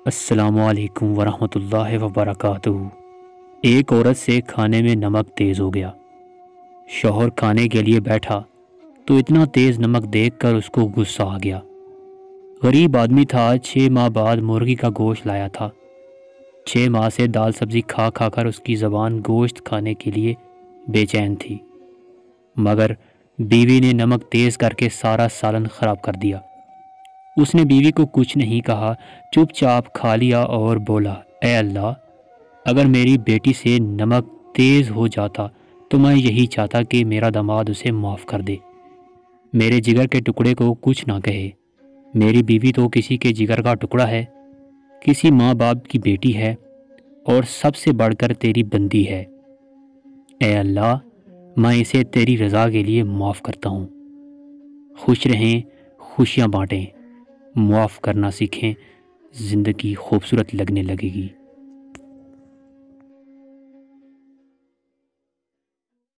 السلام علیکم ورحمۃ اللہ وبرکاتہ۔ ایک عورت سے کھانے میں نمک تیز ہو گیا۔ شوہر کھانے کے لیے بیٹھا تو اتنا تیز نمک دیکھ کر اس کو غصہ آ گیا۔ غریب آدمی تھا، 6 ماہ بعد مرغی کا گوشت لایا تھا۔ 6 ماہ سے دال سبزی کھا کھا کر اس کی زبان گوشت کھانے کے لیے بے چین تھی، مگر بیوی نے نمک تیز کر کے سارا سالن خراب کر دیا۔ اس نے بیوی کو کچھ نہیں کہا، چپ چاپ کھا لیا اور بولا، اے اللہ، اگر میری بیٹی سے نمک تیز ہو جاتا تو میں یہی چاہتا کہ میرا داماد اسے معاف کر دے، میرے جگر کے ٹکڑے کو کچھ نہ کہے۔ میری بیوی تو کسی کے جگر کا ٹکڑا ہے، کسی ماں باپ کی بیٹی ہے، اور سب سے بڑھ کر تیری بندی ہے۔ اے اللہ، میں اسے تیری رضا کے لیے معاف کرتا ہوں۔ خوش رہیں، خوشیاں بانٹیں، معاف کرنا سیکھیں، زندگی خوبصورت لگنے لگے گی۔